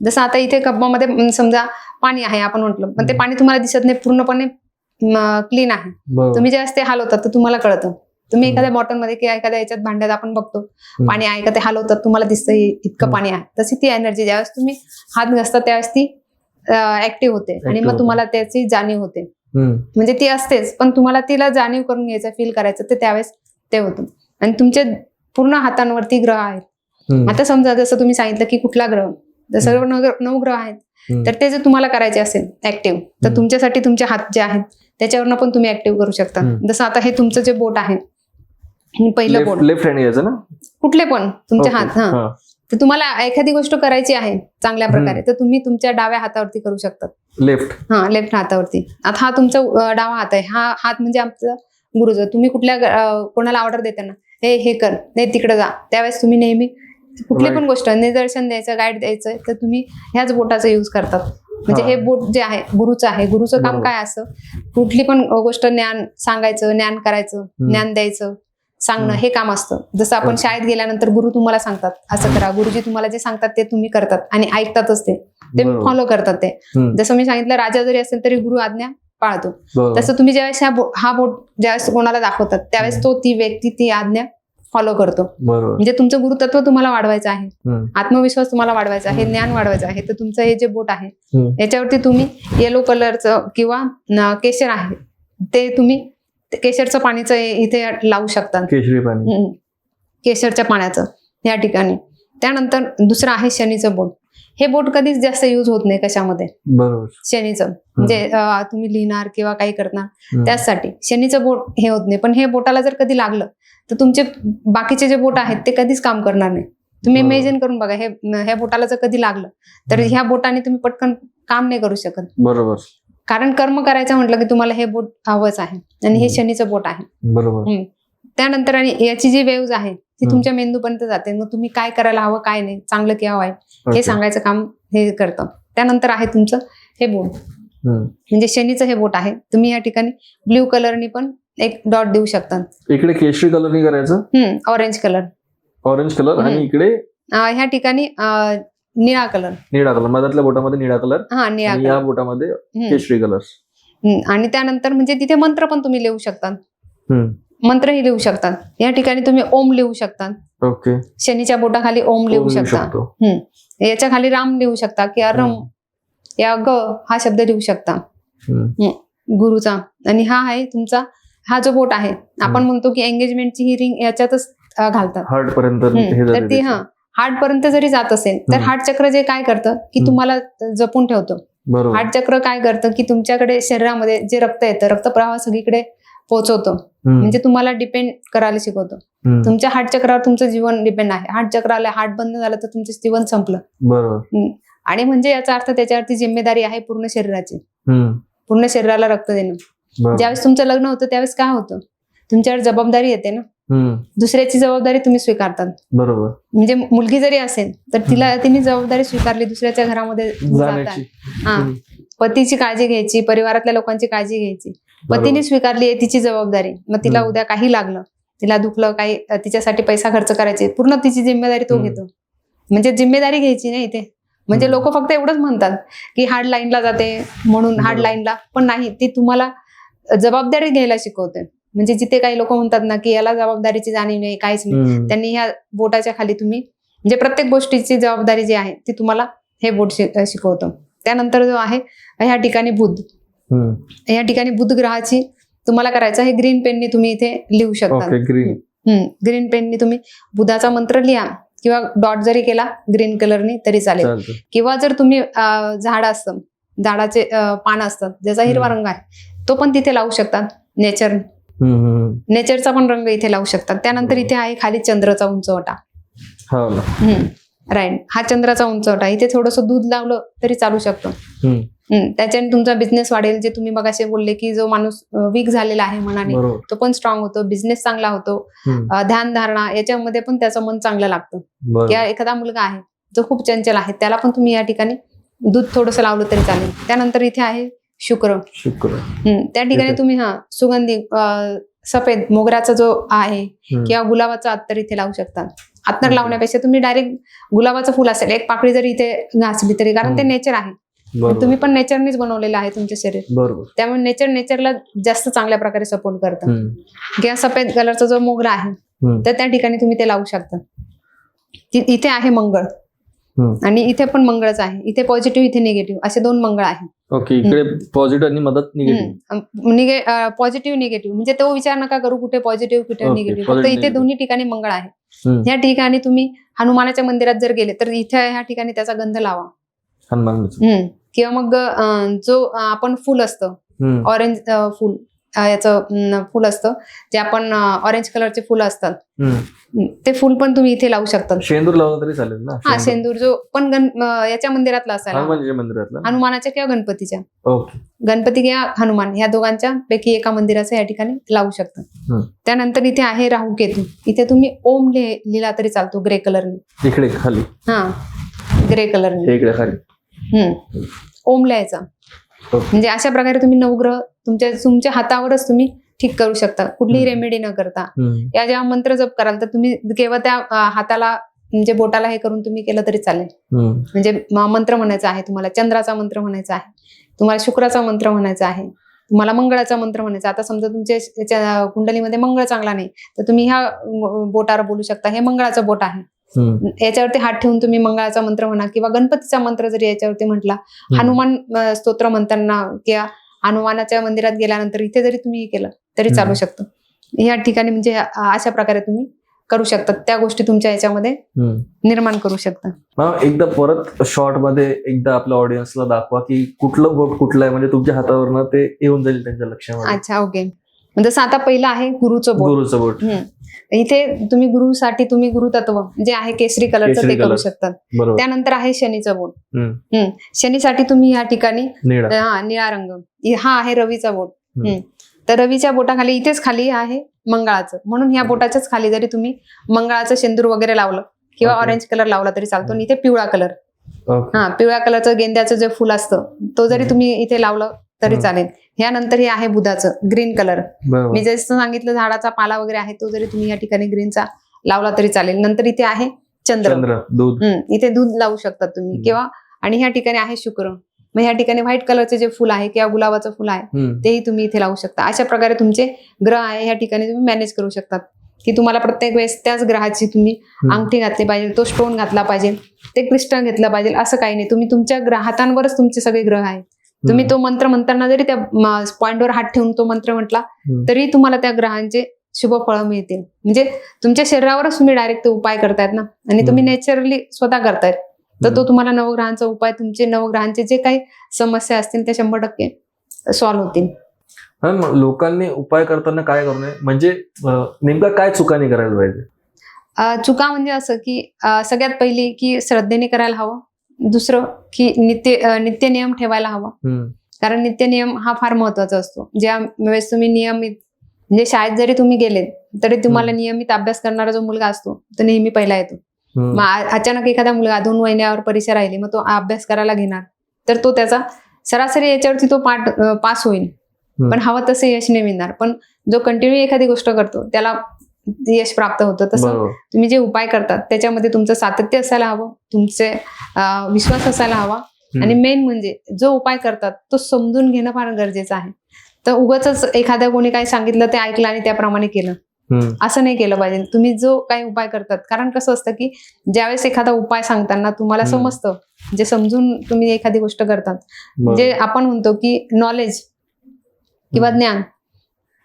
जसं आता इथे कपामध्ये समजा पाणी आहे आपण म्हटलं, पण ते पाणी तुम्हाला दिसत नाही, पूर्णपणे क्लीन आहे. तुम्ही ज्यावेळेस ते हलवतात तर तुम्हाला कळतं. तुम्ही एखाद्या बॉटलमध्ये किंवा एखाद्या याच्यात भांड्यात आपण बघतो पाणी आहे का, ते हलवतात तुम्हाला दिसतं इतकं पाणी आहे. तशी ती एनर्जी ज्यावेळेस तुम्ही हात घासतात त्यावेळेस ती ऍक्टिव्ह होते आणि मग तुम्हाला त्याची जाणीव होते. म्हणजे ती असतेच, पण तुम्हाला तिला जाणीव करून घ्यायचं, फील करायचं, तर त्यावेळेस ते होतं. आणि तुमचे पूर्ण हातांवरती ग्रह आहेत. आता समजा जसं तुम्ही सांगितलं की कुठला ग्रह, जसं 9 ग्रह आहेत, तर ते जर तुम्हाला करायचे असेल ऍक्टिव्ह, तर तुमच्यासाठी तुमचे हात जे आहेत त्याच्यावरनं पण तुम्ही ऍक्टिव्ह करू शकता. जसं आता हे तुमचं जे बोट आहे, पहिलं बोट, लेफ्ट हँड यायचं ना, कुठले पण तुमचे हात, तर तुम्हाला एखादी गोष्ट करायची आहे चांगल्या प्रकारे, तर तुम्ही तुमच्या डाव्या हातावरती करू शकता. लेफ्ट हातावरती. आता हा तुमचा डावा हात आहे, हा हात म्हणजे आमचं गुरुचं. तुम्ही कोणाला ऑर्डर देताना हे कर, नाही तिकडे जा, त्यावेळेस तुम्ही नेहमी कुठली पण गोष्ट निदर्शन द्यायचं, गाईड द्यायचं, तर तुम्ही ह्याच बोटाचा युज करतात. म्हणजे हे बोट जे आहे गुरुचं आहे. गुरुचं काम काय असं, कुठली पण गोष्ट ज्ञान सांगायचं, ज्ञान करायचं, ज्ञान द्यायचं, सांगणं, हे काम असतं. जसं आपण शाळेत गेल्यानंतर गुरु तुम्हाला सांगतात असं करा, गुरुजी तुम्हाला जे सांगतात ते तुम्ही करतात आणि ऐकतातच, ते फॉलो करतात. ते जसं मी सांगितलं, राजा जरी असेल तरी गुरु आज्ञा पाळतो. तसं तुम्ही ज्यावेळेस हा बोट ज्यावेळेस कोणाला दाखवतात त्यावेळेस ती व्यक्ती ती आज्ञा फॉलो करतो. म्हणजे तुमचं गुरुतत्व तुम्हाला वाढवायचं आहे, आत्मविश्वास तुम्हाला वाढवायचा आहे, ज्ञान वाढवायचं आहे, तर तुमचं हे जे बोट आहे याच्यावरती तुम्ही येलो कलरचं किंवा केशर आहे ते तुम्ही केशरचं पाणीचं इथे लावू शकता, केशरी पाणी, केशरच्या पाण्याचं या ठिकाणी. त्यानंतर दुसरं आहे शनीचं बोट. हे बोट कधीच जास्त युज होत नाही कशामध्ये, शनीचं, म्हणजे तुम्ही लिहिणार किंवा काही करणार त्यासाठी शनीचं बोट हे होत नाही. पण हे बोटाला जर कधी लागलं तर तुमचे बाकीचे जे बोट आहेत ते कधीच काम करणार नाही. तुम्ही इमेजिन करून बघा, ह्या बोटाला जर कधी लागलं तर ह्या बोटाने तुम्ही पटकन काम नाही करू शकत. बरोबर. कारण कर्म करायचं म्हटलं की तुम्हाला हे बोट हवंच आहे आणि हे शनीचं बोट आहे. बरोबर. त्यानंतर आणि याची जी वेव्ज आहे ती तुमच्या मेंदूपर्यंत जाते. मग तुम्ही काय करायला हवं, काय नाही, चांगलं किंवा वाईट हे सांगायचं काम हे करतं. त्यानंतर आहे तुमचं हे बोट, म्हणजे शनीचं हे बोट आहे. तुम्ही या ठिकाणी ब्ल्यू कलरनी पण एक डॉट देऊ शकता. इकडे केशरी कलरनी करायचं, ऑरेंज कलर आणि इकडे ह्या ठिकाणी निळा कलर, मधातल्या बोटामध्ये निळा कलर, या बोटामध्ये केशरी कलर. आणि त्यानंतर म्हणजे तिथे मंत्र पण तुम्ही लिहू शकता, मंत्रही लिहू शकतात. या ठिकाणी तुम्ही ओम लिहू शकता. ओके. शनीच्या बोटाखाली ओम लिहू शकता, याच्या खाली राम लिहू शकता किंवा रम या ग हा शब्द लिहू शकता गुरुचा. आणि हा आहे तुमचा, हा जो बोट आहे आपण म्हणतो की एंगेजमेंटची ही रिंग याच्यातच घालतात हार्ट पर्यंत, तर ती हार्ट पर्यंत जरी जात असेल तर हार्ट चक्र जे काय करतं की तुम्हाला जपून ठेवतो. हार्ट चक्र काय करतं की तुमच्याकडे शरीरामध्ये जे रक्त येतं, रक्तप्रवाह सगळीकडे पोहोचवतो, म्हणजे तुम्हाला डिपेंड करायला शिकवतो. तुमच्या हार्ट चक्रावर तुमचं जीवन डिपेंड आहे. हार्ट चक्राला हार्ट बंद झालं तर तुमचं जीवन संपलं. बरोबर. आणि म्हणजे याचा अर्थ त्याच्यावरती जिम्मेदारी आहे पूर्ण शरीराची, पूर्ण शरीराला रक्त देणं. ज्यावेळेस तुमचं लग्न होतं त्यावेळेस काय होतं, तुमच्यावर जबाबदारी येते ना, दुसऱ्याची जबाबदारी तुम्ही स्वीकारतात. बरोबर. म्हणजे मुलगी जरी असेल तर तिने जबाबदारी स्वीकारली दुसऱ्याच्या घरामध्ये जातात. पतीची काळजी घ्यायची, परिवारातल्या लोकांची काळजी घ्यायची, पतीने स्वीकारली आहे तिची जबाबदारी. मग तिला उद्या काही लागलं, तिला दुखलं, काही तिच्यासाठी पैसा खर्च करायचे, पूर्ण तिची जिम्मेदारी तो घेतो. म्हणजे जिम्मेदारी घ्यायची नाही इथे, म्हणजे लोक फक्त एवढंच म्हणतात की हार्ड लाईनला जाते म्हणून हार्ड लाईनला, पण नाही, ती तुम्हाला जबाबदारी घ्यायला शिकवते. म्हणजे जिथे काही लोक म्हणतात ना की याला जबाबदारीची जाणीव नाही, काहीच नाही, त्यांनी ह्या बोटाच्या खाली तुम्ही म्हणजे प्रत्येक गोष्टीची जबाबदारी जी आहे ती तुम्हाला हे बोट शिकवतं. त्यानंतर जो आहे ह्या ठिकाणी बुध, या ठिकाणी बुध ग्रहाची तुम्हाला करायचं हे ग्रीन पेननी तुम्ही इथे लिहू शकता. ग्रीन पेननी तुम्ही बुधाचा मंत्र लिहा किंवा डॉट जरी केला ग्रीन कलरनी तरी चालेल. किंवा जर तुम्ही झाड असतं, झाडाचे पान असतात ज्याचा हिरवा रंग आहे तो पण तिथे लावू शकतात. नेचरचा पण रंग इथे लावू शकतात. त्यानंतर इथे आहे खाली चंद्राचा उंचवटा. राईट, हा चंद्राचा उंचवटा. इथे थोडंसं दूध लावलं तरी चालू शकतं. त्याच्याने तुमचा बिझनेस वाढेल. जे तुम्ही मगाशी बोलले की जो माणूस वीक झालेला आहे मनाने तो पण स्ट्रॉंग होतो, बिझनेस चांगला होतो. ध्यान धारणा याच्यामध्ये पण त्याचं मन चांगलं लागतं. किंवा एखादा मुलगा आहे जो खूप चंचल आहे त्याला पण तुम्ही या ठिकाणी दूध थोडंसं लावलं तरी चालेल. त्यानंतर इथे आहे शुक्र. त्या ठिकाणी तुम्ही सुगंधी सफेद मोगऱ्याचा जो आहे किंवा गुलाबाचा अत्तर इथे लावू शकता. अत्तर लावण्यापेक्षा तुम्ही डायरेक्ट गुलाबाचं फुल असेल एक पाकळी जरी इथे घासली तरी, कारण ते नेचर आहे. तुम्ही पण नेचरनेच बनवलेलं आहे तुमचे शरीर, त्यामुळे नेचरला जास्त चांगल्या प्रकारे सपोर्ट करतं. किंवा सफेद कलरचा जो मोगरा आहे तर त्या ठिकाणी तुम्ही ते लावू शकता. इथे आहे मंगळ आणि इथे पण मंगळच आहे. इथे पॉझिटिव्ह, इथे निगेटिव्ह असे दोन मंगळ आहे. ओके, इकडे पॉझिटिव्ह आणि मदत निगेटिव्ह. पॉझिटिव्ह निगेटिव्ह म्हणजे तो विचार नका करू कुठे पॉझिटिव्ह कुठे निगेटिव्ह, फक्त इथे दोन्ही ठिकाणी मंगळ आहे. ह्या ठिकाणी तुम्ही हनुमानाच्या मंदिरात जर गेले तर इथे ह्या ठिकाणी त्याचा गंध लावा. किंवा मग जो आपण फुल असतं ऑरेंज फुल, याचं फुल असतं जे आपण ऑरेंज कलरचे फुल असतात ते फुल पण तुम्ही इथे लावू शकता. शेंदूर लावला तरी चालेल ना? हा, शेंदूर जो पण याच्या मंदिरातला असायला, हनुमानाच्या किंवा गणपतीच्या. गणपती किंवा हनुमान ह्या दोघांच्या पैकी एका मंदिराचं या ठिकाणी लावू शकता. त्यानंतर इथे आहे राहू केतू. इथे तुम्ही ओम लिहिला तरी चालतो ग्रे कलरने. इकडे खाली ग्रे कलरने इकडे खाली ओम लिहायचा. म्हणजे अशा प्रकारे तुम्ही नवग्रह तुमच्या हातावरच तुम्ही ठीक करू शकता, कुठलीही रेमेडी न करता. या जेव्हा मंत्र जप कराल तर तुम्ही केवळ त्या हाताला म्हणजे बोटाला हे करून तुम्ही केलं तरी चालेल. म्हणजे मंत्र म्हणायचा आहे तुम्हाला, चंद्राचा मंत्र म्हणायचा आहे तुम्हाला, शुक्राचा मंत्र म्हणायचा आहे तुम्हाला, मंगळाचा मंत्र म्हणायचा. आता समजा तुमच्या कुंडलीमध्ये मंगळ चांगला नाही तर तुम्ही ह्या बोटावर बोलू शकता. हे मंगळाचं बोट आहे, याच्यावरती हात ठेवून तुम्ही मंगळाचा मंत्र म्हणा किंवा गणपतीचा मंत्र जरी याच्यावरती म्हटला, हनुमान स्तोत्र म्हणताना किंवा हनुमानाच्या मंदिरात गेल्यानंतर इथे जरी तुम्ही केलं तरी चालू शकतं. या ठिकाणी म्हणजे अशा प्रकारे तुम्ही करू शकता, त्या गोष्टी तुमच्या याच्यामध्ये निर्माण करू शकता. एकदा परत शॉर्ट मध्ये एकदा आपल्या ऑडियन्सला दाखवा की कुठलं बोट कुठलं आहे, म्हणजे तुमच्या हातावरनं ते येऊन जाईल त्यांच्या लक्षामध्ये. अच्छा, ओके. जसं आता पहिलं आहे गुरुचं बोट. इथे तुम्ही गुरुसाठी तुम्ही गुरुतत्व जे आहे केसरी कलरचं ते करू शकतात. त्यानंतर आहे शनीचं बोट. शनीसाठी तुम्ही या ठिकाणी निळा रंग. हा आहे रवीचा बोट. तर रवीच्या बोटाखाली इथेच खाली आहे मंगळाचं, म्हणून ह्या बोटाच्याच खाली जरी तुम्ही मंगळाचं शेंदूर वगैरे लावलं किंवा ऑरेंज कलर लावला तरी चालतो. आणि इथे पिवळा कलर, पिवळ्या कलरचं गेंद्याचं जे फुल असतं तो जरी तुम्ही इथे लावलं तरी चालेल. ह्यानंतर हे आहे बुधाचं ग्रीन कलर. मी जसं सांगितलं झाडाचा पाला वगैरे आहे तो जरी तुम्ही या ठिकाणी ग्रीनचा लावला तरी चालेल. नंतर इथे आहे चंद्र, इथे दूध लावू शकतात तुम्ही किंवा. आणि ह्या ठिकाणी आहे शुक्र. मग ह्या ठिकाणी व्हाईट कलरचे जे फुल आहे किंवा गुलाबाचं फुल आहे तेही तुम्ही इथे लावू शकता. अशा प्रकारे तुमचे ग्रह आहे ह्या ठिकाणी तुम्ही मॅनेज करू शकतात की तुम्हाला प्रत्येक वेळेस त्याच ग्रहाची तुम्ही अंगठी घातली पाहिजे, तो स्टोन घातला पाहिजे, ते क्रिस्टल घेतलं पाहिजे असं काही नाही. तुम्ही तुमच्या हातांवरच तुमचे सगळे ग्रह आहेत. तुम्ही तो मंत्र म्हणताना जरी त्या पॉइंटवर हात ठेवून तो मंत्र म्हटला तरी तुम्हाला त्या ग्रहांचे शुभ फळ मिळतील. म्हणजे तुमच्या शरीरावरच तुम्ही डायरेक्ट उपाय करतायत ना, आणि तुम्ही नॅचरली स्वतः करतायत तर तो तुम्हाला नवग्रहांचा उपाय, तुमचे नवग्रहांचे जे काही समस्या असतील त्या 100% सॉल्व्ह होतील. लोकांनी उपाय करताना काय करू नये, म्हणजे नेमका काय चुका नाही करायला पाहिजे? चुका म्हणजे असं की सगळ्यात पहिली की श्रद्धेने करायला हवं. दुसरं की नित्य नियम ठेवायला हवा, कारण नित्य नियम हा फार महत्वाचा असतो. ज्या वेळेस तुम्ही नियमित म्हणजे शाळेत जरी तुम्ही गेले तरी तुम्हाला नियमित अभ्यास करणारा जो मुलगा असतो तो नेहमी पहिला येतो. मग अचानक एखादा मुलगा 2 महिन्यावर परीक्षा राहिली मग तो अभ्यास करायला घेणार तर तो त्याचा सरासरी याच्यावरती तो पास होईल, पण हवं तसं यश नाही मिळणार. पण जो कंटिन्यू एखादी गोष्ट करतो त्याला यश प्राप्त होतं. तसं बरोबर. तुम्ही जे उपाय करतात त्याच्यामध्ये तुमचं सातत्य असायला हवं, तुमचे विश्वास असायला हवा, आणि मेन म्हणजे जो उपाय करतात तो समजून घेणं फार गरजेचं आहे. तर उगाच एखाद्या कोणी काही सांगितलं ते ऐकलं आणि त्याप्रमाणे केलं, असं नाही केलं पाहिजे. तुम्ही जो काही उपाय करतात, कारण कसं असतं की ज्यावेळेस एखादा उपाय सांगताना तुम्हाला समजतं, जे समजून तुम्ही एखादी गोष्ट करतात, जे आपण म्हणतो की नॉलेज किंवा ज्ञान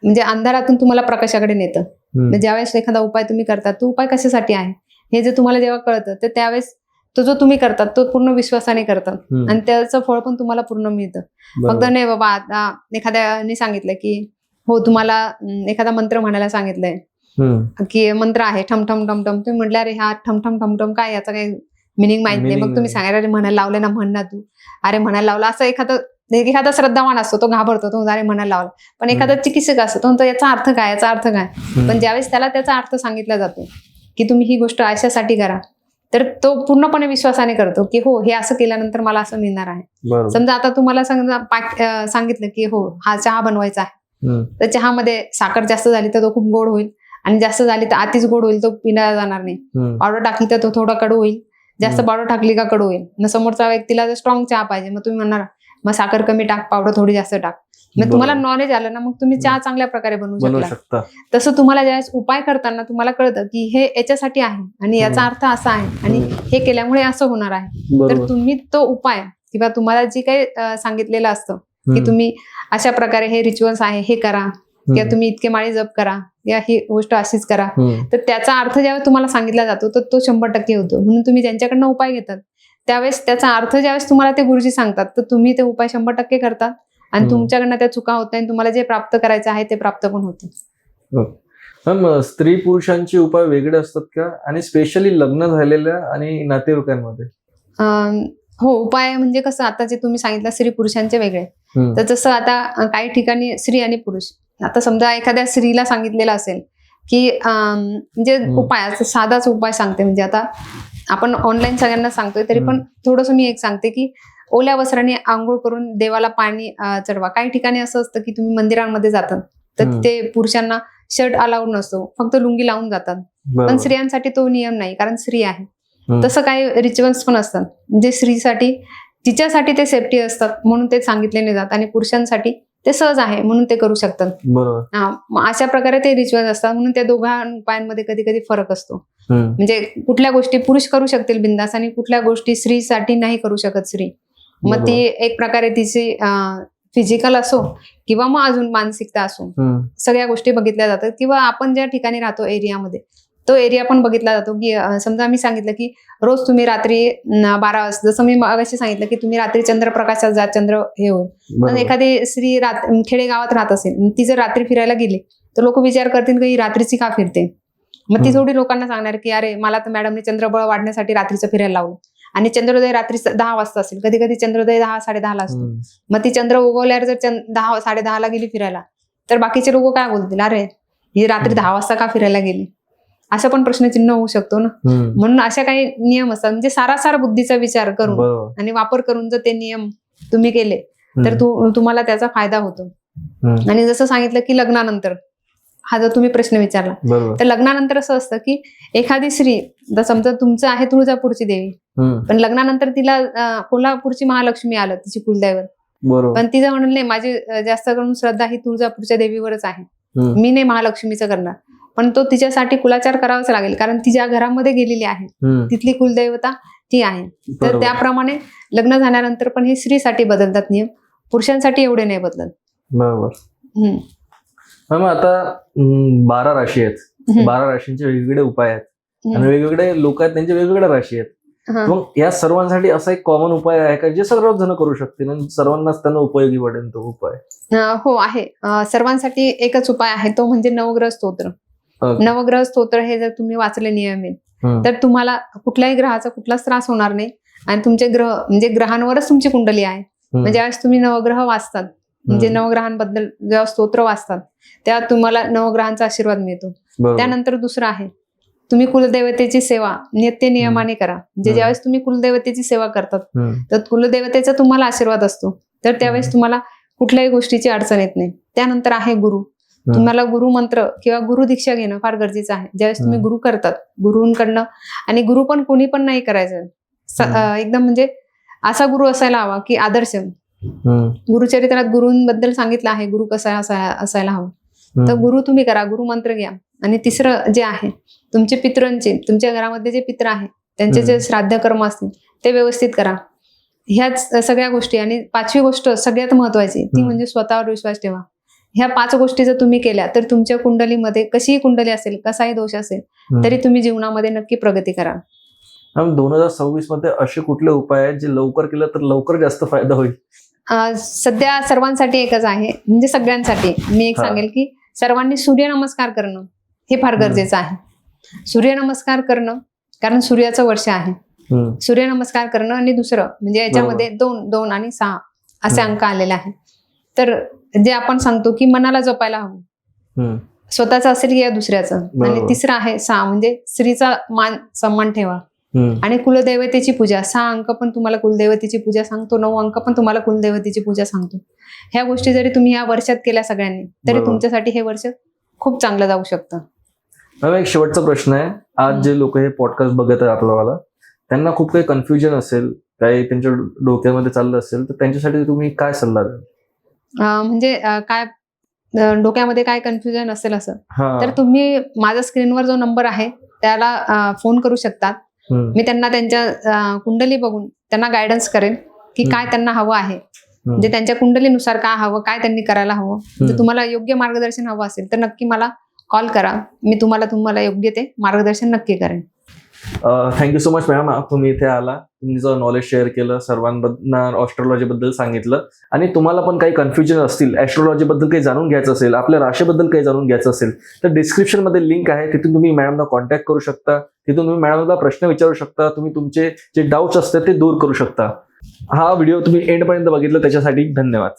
म्हणजे अंधारातून तुम्हाला प्रकाशाकडे नेतं. म्हणजे ज्यावेळेस एखादा उपाय तुम्ही करतात, तो उपाय कशासाठी आहे हे जे तुम्हाला जेव्हा कळतं, तर त्यावेळेस तो जो तुम्ही करतात तो पूर्ण विश्वासाने करतात आणि त्याचं फळ पण तुम्हाला पूर्ण मिळतं. फक्त नाही बाबा आता एखाद्याने सांगितलं की हो तुम्हाला एखादा मंत्र म्हणायला सांगितलंय की मंत्र आहे ठम ठम ठम ठम, तुम्ही म्हटलं अरे हा ठम ठम ठम ठम काय, याचा काही मिनिंग माहित नाही, मग तुम्ही सांगायला अरे म्हणायला लावले ना, म्हण ना तू, अरे म्हणायला लावलं. असं एखादा श्रद्धावान असतो तो घाबरतो, तो अरे म्हणायला लावला. पण एखादा चिकित्सक असतो तो म्हणतो याचा अर्थ काय, याचा अर्थ काय. पण ज्यावेळेस त्याला त्याचा अर्थ सांगितला जातो की तुम्ही ही गोष्ट अशासाठी करा, तर तो पूर्णपणे विश्वासाने करतो की हो हे असं केल्यानंतर मला असं मिळणार आहे. समजा आता तुम्हाला सांगितलं की हो हा चहा बनवायचा आहे, तर चहामध्ये साखर जास्त झाली तर तो खूप गोड होईल, आणि जास्त झाली तर अतिच गोड होईल, तो पिला जाणार नाही. पावडर टाकली तर तो थोडा कडू होईल, जास्त पावडर टाकली का कडू होईल. मग समोरच्या व्यक्तीला जर स्ट्रॉंग चहा पाहिजे, मग तुम्ही म्हणणार मग साखर कमी टाक, पावडर थोडी जास्त टाक. मग तुम्हाला नॉलेज आलं ना, मग तुम्ही चहा चांगल्या प्रकारे बनवू शकता. तसं तुम्हाला ज्यावेळेस उपाय करताना तुम्हाला कळतं की हे याच्यासाठी आहे आणि याचा अर्थ असा आहे आणि हे केल्यामुळे असं होणार आहे, तर तुम्ही तो उपाय किंवा तुम्हाला जे काही सांगितलेलं असतं की तुम्ही अशा प्रकारे हे रिच्युअल्स आहे हे करा, किंवा तुम्ही इतके माळी जप करा, या ही गोष्ट अशीच करा, तर त्याचा अर्थ ज्यावेळेस तुम्हाला सांगितला जातो तर तो 100% होतो. म्हणून तुम्ही ज्यांच्याकडनं उपाय घेतात त्यावेळेस त्याचा अर्थ ज्यावेळेस तुम्हाला ते गुरुजी सांगतात, तर तुम्ही ते उपाय 100% करतात आणि तुमच्याकडनं त्या चुका होत नाही, तुम्हाला जे प्राप्त करायचं आहे ते प्राप्त पण होतं. स्त्री पुरुषांचे उपाय वेगळे असतात का, आणि स्पेशली लग्न झालेल्या आणि नातेवाईकांमध्ये? हो, उपाय म्हणजे कसं आता जे तुम्ही सांगितलं स्त्री पुरुषांचे वेगळे, तर जसं आता काही ठिकाणी स्त्री आणि पुरुष, आता समजा एखाद्या स्त्रीला सांगितलेलं असेल की म्हणजे उपाय साधाच उपाय सांगते, म्हणजे आता आपण ऑनलाईन सगळ्यांना सांगतोय तरी पण थोडंसं मी एक सांगते की ओल्या वस्त्राने आंघोळ करून देवाला पाणी चढवा. काही ठिकाणी असं असतं की तुम्ही मंदिरांमध्ये जातात तर ते पुरुषांना शर्ट अलाउड नसतो, फक्त लुंगी लावून जातात, पण स्त्रियांसाठी तो नियम नाही कारण स्त्री आहे. तसं काही रिच्युअल्स पण असतात म्हणजे स्त्रीसाठी तिच्यासाठी ते सेफ्टी असतात म्हणून ते सांगितले नाही जात, आणि पुरुषांसाठी ते सहज आहे म्हणून ते करू शकतात. अशा प्रकारे ते रिच्युअल्स असतात, म्हणून त्या दोघा उपायांमध्ये कधी कधी फरक असतो. म्हणजे कुठल्या गोष्टी पुरुष करू शकतील बिंदास आणि कुठल्या गोष्टी स्त्रीसाठी नाही करू शकत स्त्री. मग ती एक प्रकारे तिची फिजिकल असो किंवा मग अजून मानसिकता असो, सगळ्या गोष्टी बघितल्या जातात. किंवा आपण ज्या ठिकाणी राहतो एरियामध्ये तो एरिया पण बघितला जातो की समजा मी सांगितलं की रोज तुम्ही रात्री 12 वाजता, जसं मी मगाशी सांगितलं की तुम्ही रात्री चंद्रप्रकाशात जा, चंद्र हे होईल. एखादी स्त्री खेडेगावात राहत असेल, ती जर रात्री फिरायला गेली तर लोक विचार करतील की रात्रीची का फिरते. मग ती थोडी लोकांना सांगणार की अरे मला तर मॅडमने चंद्रबळ वाढण्यासाठी रात्रीचं फिरायला लावलं, आणि चंद्रोदय रात्री 10 वाजता असेल, कधी कधी चंद्रोदय 10-10:30 असतो. मग ती चंद्र उगवल्यावर जर 10-10:30 गेली फिरायला, तर बाकीचे लोक काय बोलतील, अरे ही रात्री 10 वाजता का फिरायला गेली, असं पण प्रश्नचिन्ह होऊ शकतो ना. म्हणून अशा काही नियम असतात, म्हणजे सारासार बुद्धीचा विचार करून आणि वापर करून जर ते नियम तुम्ही केले तर तुम्हाला त्याचा फायदा होतो. आणि जसं सांगितलं की लग्नानंतर हा जर तुम्ही प्रश्न विचारला तर लग्नानंतर असं असतं की एखादी स्त्री समजा तुमचं आहे तुळजापूरची देवी, पण लग्नानंतर तिला कोल्हापूरची महालक्ष्मी आलं तिची कुलदैवत, पण तिचं म्हणून नाही माझी जास्त करून श्रद्धा ही तुळजापूरच्या देवीवरच आहे, मी नाही महालक्ष्मीचं करणार. पण तो तिच्यासाठी कुलाचार करावाच लागेल कारण ती ज्या घरामध्ये गेलेली आहे तिथली कुलदैवता ती आहे. तर त्याप्रमाणे लग्न झाल्यानंतर पण हे स्त्रीसाठी बदलतात नियम, पुरुषांसाठी एवढे नाही बदलत. बरोबर. आता 12 राशी आहेत, 12 राशींचे वेगवेगळे उपाय आहेत आणि वेगवेगळे लोक आहेत त्यांचे वेगवेगळ्या राशी आहेत. मग या सर्वांसाठी असा एक कॉमन उपाय आहे का जे सर्वच जण करू शकतील आणि सर्वांनाच त्यांना उपयोगी पडेल तो उपाय? हो आहे, सर्वांसाठी एकच उपाय आहे, तो म्हणजे नवग्रह स्तोत्र. नवग्रह स्तोत्र हे जर तुम्ही वाचले नियमित तर तुम्हाला कुठल्याही ग्रहाचा कुठलाच त्रास होणार नाही, आणि तुमचे ग्रह म्हणजे ग्रहांवरच तुमची कुंडली आहे. म्हणजे ज्यावेळेस तुम्ही नवग्रह वाचतात म्हणजे नवग्रहांबद्दल जेव्हा स्तोत्र वाचतात तेव्हा तुम्हाला नवग्रहांचा आशीर्वाद मिळतो. त्यानंतर दुसरं आहे तुम्ही कुलदेवतेची सेवा नित्य नियमाने करा. म्हणजे ज्यावेळेस तुम्ही कुलदेवतेची सेवा करतात तर कुलदेवतेचा तुम्हाला आशीर्वाद असतो, तर त्यावेळेस तुम्हाला कुठल्याही गोष्टीची अडचण येत नाही. त्यानंतर आहे गुरु. तुम्हाला गुरुमंत्र किंवा गुरु दीक्षा घेणं फार गरजेचं आहे. ज्यावेळेस तुम्ही गुरु करतात गुरुंकडनं, आणि गुरु पण कोणी पण नाही करायचं, एकदम म्हणजे असा गुरु असायला हवा की आदर्श. गुरुचरित्रात गुरुंबद्दल सांगितलं आहे गुरु कसा असायला हवा. तर गुरु तुम्ही करा, गुरुमंत्र घ्या. आणि तिसरं जे आहे, तुमचे पितरांचे, तुमच्या घरामध्ये जे पित्र आहे त्यांचे जे श्राद्ध कर्म असतील ते व्यवस्थित करा. ह्याच सगळ्या गोष्टी. आणि 5वी गोष्ट सगळ्यात महत्वाची ती म्हणजे स्वतःवर विश्वास ठेवा. ह्या 5 गोष्टी जर तुम्ही केल्या तर तुमच्या कुंडलीमध्ये कशीही कुंडली असेल, कसाही दोष असेल तरी तुम्ही जीवनामध्ये नक्की प्रगती करा. 2026 मध्ये असे कुठले उपाय आहेत जे लवकर केलं तर लवकर जास्त फायदा होईल? सध्या सर्वांसाठी एकच आहे, म्हणजे सगळ्यांसाठी मी एक सांगेल की सर्वांनी सूर्यनमस्कार करणं हे फार गरजेचं आहे. सूर्यनमस्कार करणं, कारण सूर्याचं वर्ष आहे. सूर्यनमस्कार करणं. आणि दुसरं म्हणजे याच्यामध्ये 2 आणि 6 असे अंक आलेले आहेत. तर जे आपण सांगतो की मनाला जपायला हवं, स्वतःचं असेल की या दुसऱ्याचं. आणि तिसरं आहे 6 म्हणजे स्त्रीचा मान सन्मान ठेवा. आणि कुलदैवतेची पूजा. 6 अंक पण तुम्हाला कुलदैवतेची पूजा सांगतो, 9 अंक पण तुम्हाला कुलदैवतेची पूजा सांगतो. ह्या गोष्टी जरी तुम्ही या वर्षात केल्या सगळ्यांनी तरी तुमच्यासाठी हे वर्ष खूप चांगलं जाऊ शकतं. एक शेवटचा प्रश्न आहे. आज जे लोक हे पॉडकास्ट बघत आहे आपल्याला, त्यांना खूप काही कन्फ्युजन असेल, काही त्यांच्या डोक्यामध्ये चाललं असेल, तर त्यांच्यासाठी तुम्ही काय सल्ला द्याल? म्हणजे काय डोक्यामध्ये काय कन्फ्युजन असेल असं, तर तुम्ही माझा स्क्रीनवर जो नंबर आहे त्याला फोन करू शकतात. मी त्यांना त्यांच्या कुंडली बघून त्यांना गायडन्स करेन की काय त्यांना हवं आहे, म्हणजे त्यांच्या कुंडलीनुसार काय हवं, काय त्यांनी करायला हवं. जर तुम्हाला योग्य मार्गदर्शन हवं असेल तर नक्की मला कॉल करा. मी तुम्हाला योग्य ते मार्गदर्शन नक्की करेन. थँक्यू सो मच मॅम, तुम्ही इथे आला, तुमचं नॉलेज शेअर केलं, सर्वांना ॲस्ट्रॉलॉजी बद्दल सांगितलं. आणि तुम्हाला पण काही कन्फ्युजन असतील, ॲस्ट्रॉलॉजी बद्दल काही जाणून घ्यायचं असेल, आपल्या राशीबद्दल काही जाणून घ्यायचं असेल, तर डिस्क्रिप्शन मध्ये लिंक आहे, तिथून तुम्ही मॅडमला कॉन्टॅक्ट करू शकता. तिथून तुम्ही मॅडमला प्रश्न विचारू शकता, तुम्ही तुमचे जे डाऊट्स असतात ते दूर करू शकता. हा व्हिडिओ तुम्ही एंडपर्यंत बघितलं त्याच्यासाठी धन्यवाद.